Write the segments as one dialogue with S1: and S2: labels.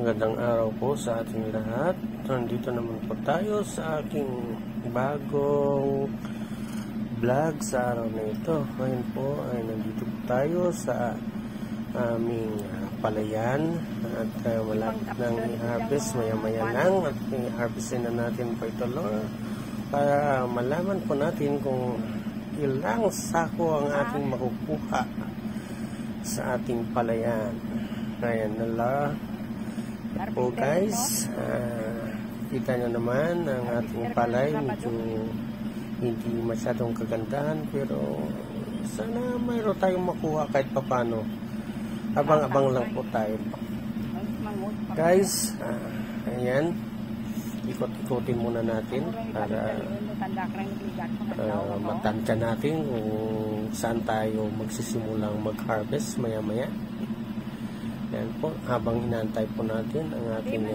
S1: Magandang araw po sa ating lahat. Nandito naman po tayo sa aking bagong vlog sa araw na ito. Ngayon po ay nandito po tayo sa aming palayan at malapit nang i-harvest, maya-maya lang at i-harvestin na natin po ito, Lord, para malaman po natin kung ilang sako ang ating makukuha sa ating palayan. Ayan na lang po guys, kita nyo naman ang ating palay, medyo hindi masyadong kagandahan, pero sana mayroon tayong makuha kahit papano. Abang-abang lang po tayo guys. Ayan, ikot-ikotin muna natin para matansya natin kung saan tayo magsisimulang mag-harvest maya-maya. Yan po, habang inaantay po natin ang ating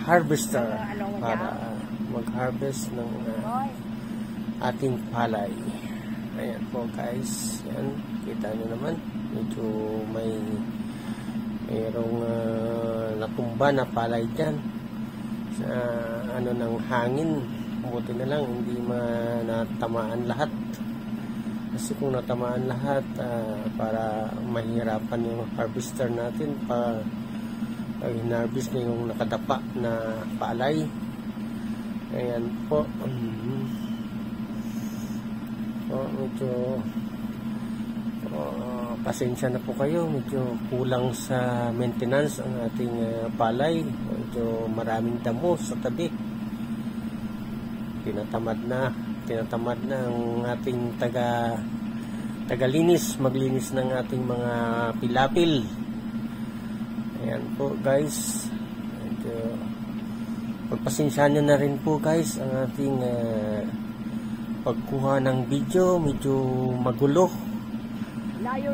S1: harvester para mag-harvest ng ating palay. Ayan po guys, yan, kita nyo naman, medyo mayroong natumba na palay dyan sa ng hangin. Buti na lang hindi natamaan lahat, kasi kung natamaan lahat, para mahirapan yung harvester natin pa hinarvest na yung nakadapa na palay. Ayan po. Medyo pasensya na po kayo, medyo kulang sa maintenance ang ating palay. Medyo maraming damo sa tabi. Tinatamad na ang ating tagalinis, maglinis ng ating mga pilapil. Ayan po guys, pagpasensyahan nyo na rin po guys ang ating pagkuha ng video. Medyo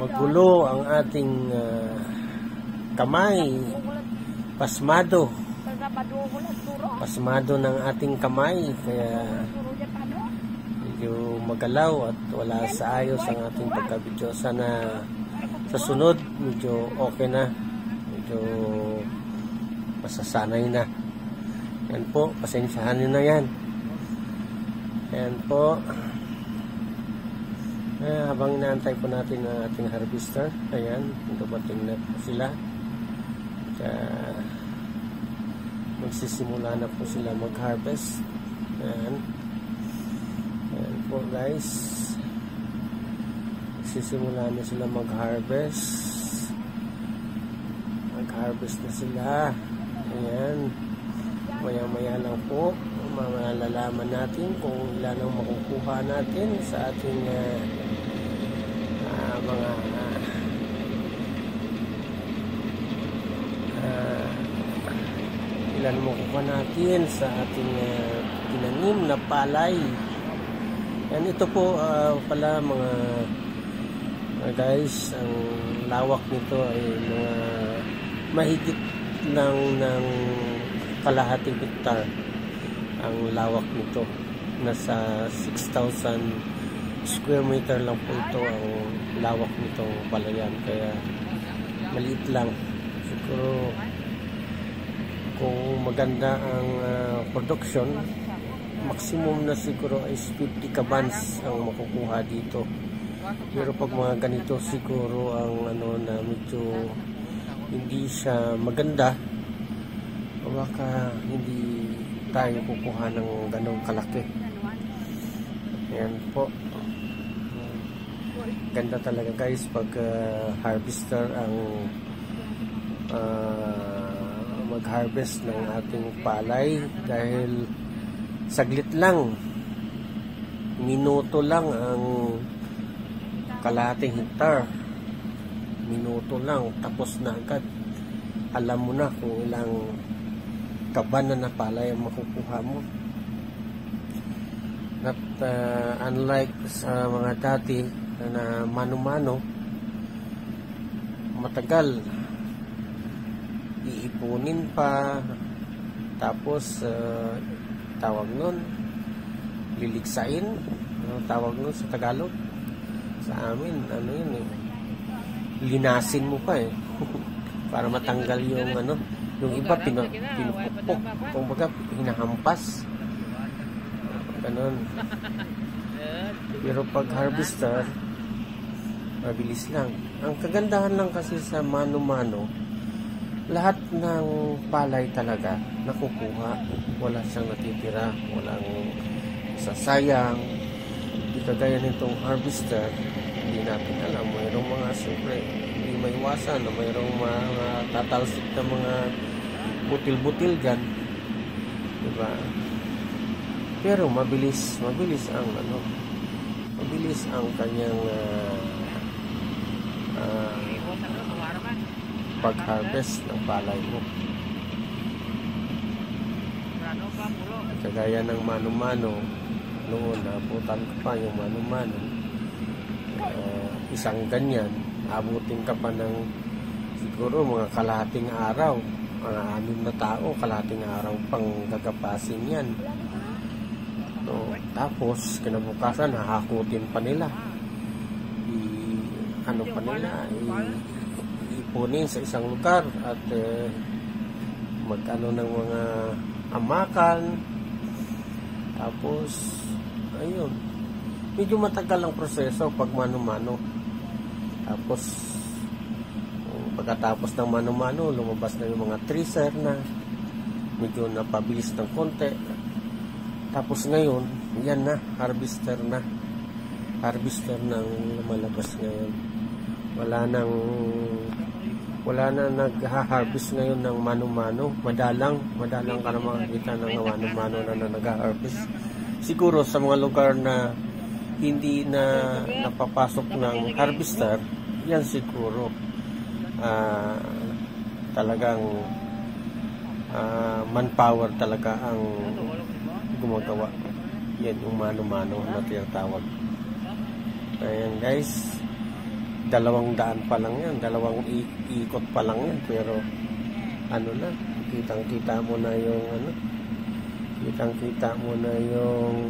S1: magulo ang ating kamay, pasmado ng ating kamay, kaya medyo magalaw at wala sa ayos ang ating pagka-video. Sana sa sunod medyo okay na, medyo masasanay na. Yan po, pasensyahan nyo na yan. Yan po. Habang inaantay po natin ang ating harvester, ayan, dumating na po sila. Magsisimula na po sila mag-harvest. Ayan. Ayan po guys, magsisimula na sila mag-harvest na sila. Ayan, maya-maya lang po malalaman natin kung ilan ang makukuha natin sa ating mga ilan makukuha natin sa ating tinanim na palay. Yan, ito po pala mga guys, ang lawak nito ay mga mahigit ng kalahating hektar ang lawak nito. Nasa 6,000 square meter lang po ito ang lawak nitong palayan, kaya maliit lang. Siguro kung maganda ang production, maximum na siguro is 50 kabans ang makukuha dito. Pero pag mga ganito siguro ang na medyo hindi siya maganda, baka hindi tayo kukuha ng ganong kalaki. Ayan po, ganda talaga guys pag harvester ang mag-harvest ng ating palay, dahil saglit lang, minuto lang ang kalahating hektar. Minuto lang, tapos na agad. Alam mo na kung ilang kaban na palay ang makukuha mo. At unlike sa mga dati na mano-mano, matagal, iipunin pa, tapos tawag nun, liligsain, tawag nun sa Tagalog. Sa amin, ano yun linasin mo pa para matanggal yung ano, yung iba pinupukpok, kumbaga hinahampas. Ganun. Pero pag harvester, mabilis lang. Ang kagandahan lang kasi sa mano-mano, lahat ng palay talaga nakukuha. Wala siyang natitira, walang sasayang. Hindi kagaya nitong harvester, hindi natin alam. Mayroong mga, siyempre, hindi maiwasan na mayroong mga tatalsik na mga butil-butil dyan. Diba? Pero mabilis ang ano, mabilis ang kanyang pag-harvest ng palay mo. Kagaya ng mano-mano, noon naputan ko pa yung mano-mano, isang ganyan, abutin ka pa ng siguro mga kalahating araw, mga 6 na tao, kalahating araw pang gagapasin yan. So, tapos kinabukasan hahakutin pa nila, ipunin sa isang lugar at magano ng mga amakan. Tapos ayun, medyo matagal ang proseso pag mano-mano. Tapos pagkatapos ng mano-mano, lumabas na yung mga tracer na medyo napabilis ng konti. Tapos ngayon, yan na, harvester na lumalabas ngayon. Wala na nag-harvest ngayon ng mano-mano. Madalang ka na makakita ng mano-mano na nag-harvest. Siguro sa mga lugar na hindi na napapasok ng harvester, yan siguro talagang manpower talaga ang gumagawa. Yan yung mano-mano na tinatawag. Ayan guys, 200 pa lang yan, 2 ikot pa lang yan, pero ano na, kitang-kita mo na yung ano, kitang-kita mo na yung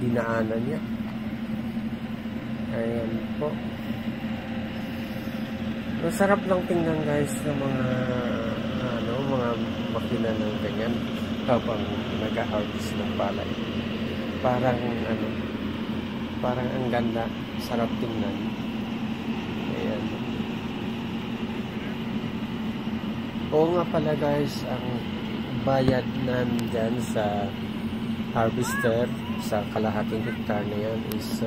S1: dinaanan niya. Ayan po. Masarap lang tingnan guys ng mga mga makina ng ganyan habang nag-harvest ng palay. Parang ang ganda, sarap tingnan. Ayan. Oo nga pala guys, ang bayad nandyan sa harvester sa kalahating hektar na yan is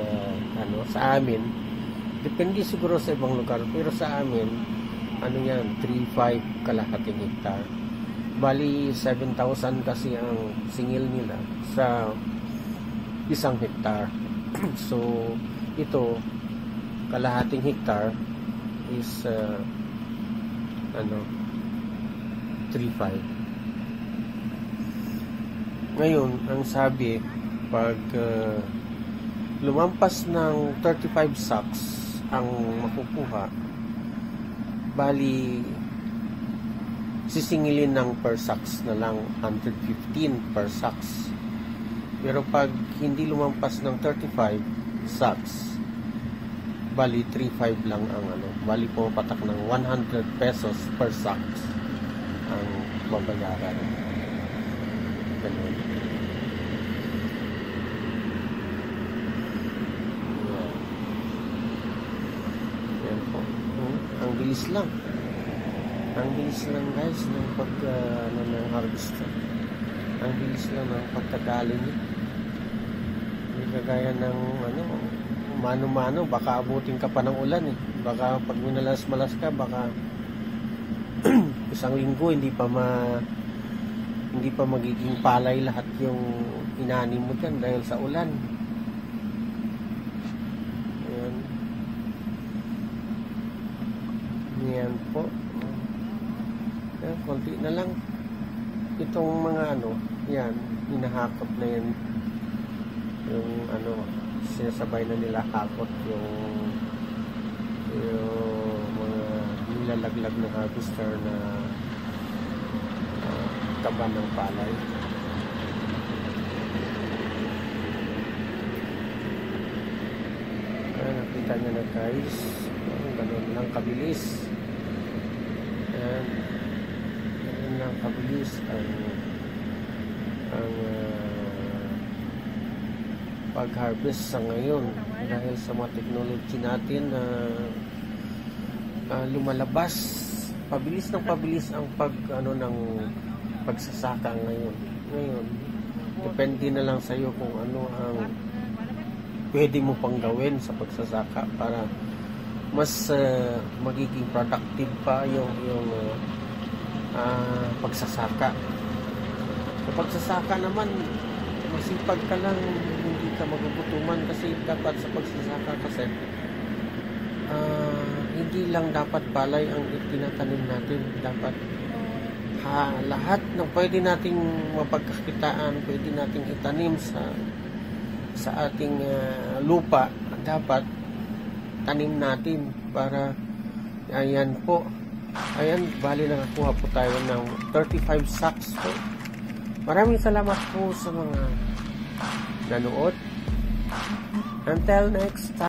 S1: sa amin, depende siguro sa ibang lugar, pero sa amin yan, 3.5 kalahating hektar. Bali 7,000 kasi ang singil nila sa 1 hektar. So ito, kalahating hektar is 3.5. Ngayon, ang sabi, pag lumampas ng 35 sacks ang makukuha, bali sisingilin ng per sacks na lang 115 per sacks. Pero pag hindi lumampas ng 35 sacks, bali 3.5 lang ang bali pumapatak ng 100 pesos per sacks ang babayaran. Ganun. Yan po. Ang bilis lang. Ang bilis lang guys ng ng harvester. Ang bilis lang ng pagkadali niya. Hindi kagaya ng mano-mano, baka abutin ka pa ng ulan eh. Baka pag minalas-malas ka, baka isang linggo hindi pa magiging palay lahat yung inanim mo dyan dahil sa ulan. Ayan. Ayan po. Ayan, konti na lang. Itong mga yan, hinahakot na yan. Yung sinasabay na nila hakot yung mga nilalaglag na harvester na taba ng palay. Nakita nyo na guys, ganun lang kabilis. Ayan. Ayan lang kabilis ang pag-harvest sa ngayon dahil sa mga technology natin na lumalabas. Pabilis ang ng pagsasaka ngayon. Depende na lang sa iyo kung ano ang pwede mo pang gawin sa pagsasaka para mas magiging productive pa yung pagsasaka. Sa pagsasaka naman, masipag ka lang, hindi ka magugutuman kasi dapat sa pagsasaka kasi hindi lang dapat palay ang itinatanim natin. Dapat lahat ng pwede nating mapagkakitaan, pwede nating itanim sa ating lupa, dapat tanim natin para ayan po. Ayan, bali nakakuha po tayo ng 35 sacks po. Maraming salamat po sa mga nanood. Until next time.